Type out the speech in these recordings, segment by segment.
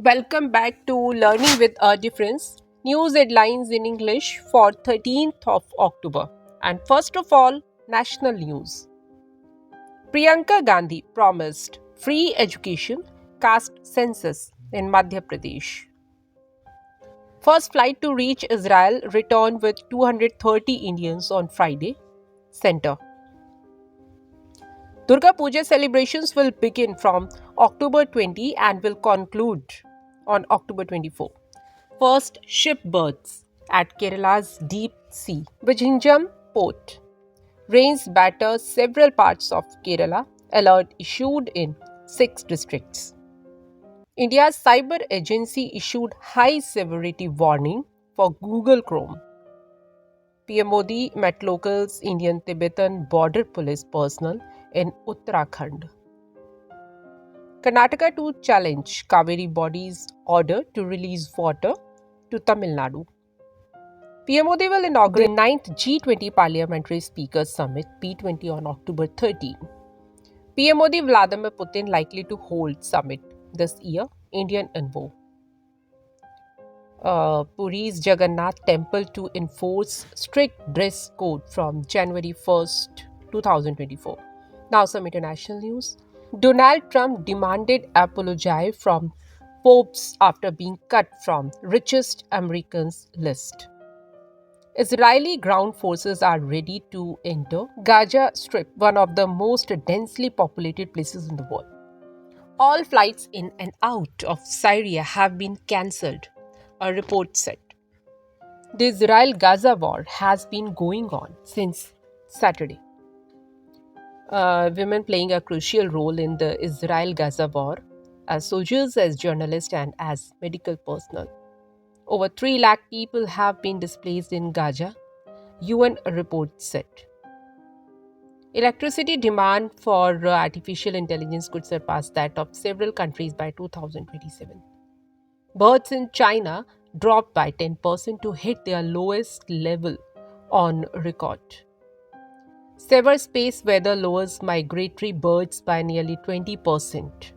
Welcome back to Learning with a Difference. News headlines in English for 13th of October. And first of all, national news. Priyanka Gandhi promised free education, caste census in Madhya Pradesh. First flight to reach Israel returned with 230 Indians on Friday. Center. Durga Puja celebrations will begin from October 20 and will conclude on October 24. First ship berths at Kerala's deep sea. Vizhinjam port. Rains batter several parts of Kerala. Alert issued in 6 districts. India's cyber agency issued high severity warning for Google Chrome. PM Modi met locals Indian Tibetan border police personnel in Uttarakhand. Karnataka to challenge Kaveri body's order to release water to Tamil Nadu. PM Modi will inaugurate the 9th G20 Parliamentary Speakers Summit P20 on October 13. PM Modi Vladimir Putin likely to hold summit this year, Indian envoy. Puri's Jagannath Temple to enforce strict dress code from January 1st, 2024. Now some international news. Donald Trump demanded apology from Forbes after being cut from richest Americans list. Israeli ground forces are ready to enter Gaza Strip, one of the most densely populated places in the world. All flights in and out of Syria have been cancelled, a report said. The Israel-Gaza war has been going on since Saturday. Women playing a crucial role in the Israel-Gaza war as soldiers, as journalists, and as medical personnel. Over 3 lakh people have been displaced in Gaza, UN report said. Electricity demand for artificial intelligence could surpass that of several countries by 2027. Births in China dropped by 10% to hit their lowest level on record. Severe space weather lowers migratory birds by nearly 20%.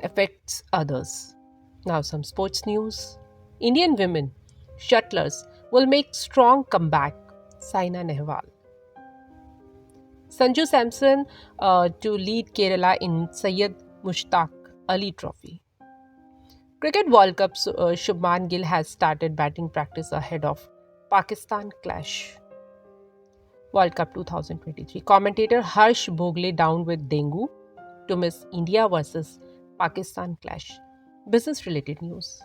Affects others. Now some sports news. Indian women shuttlers will make strong comeback. Saina Nehwal. Sanju Samson to lead Kerala in Syed Mushtaq Ali Trophy. Cricket World Cup Shubman Gill has started batting practice ahead of Pakistan clash. World Cup 2023. Commentator Harsh Bhogle down with dengue to miss India versus Pakistan clash. Business related news.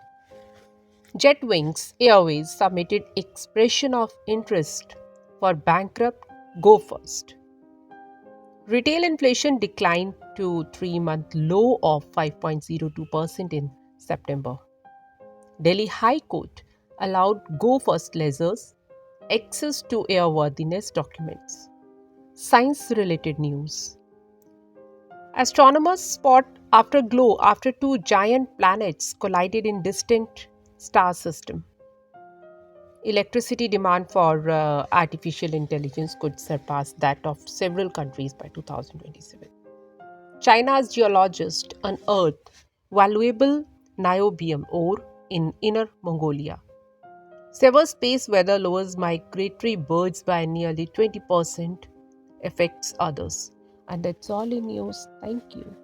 Jetwings Airways submitted expression of interest for bankrupt Go First. Retail inflation declined to 3-month low of 5.02% in September. Delhi High Court allowed Go First lessors access to airworthiness documents. Science-related news. Astronomers spot afterglow after 2 giant planets collided in distant star system. Electricity demand for artificial intelligence could surpass that of several countries by 2027. China's geologists unearthed valuable niobium ore in Inner Mongolia. Severe space weather lowers migratory birds by nearly 20%, affects others. And that's all in news. Thank you.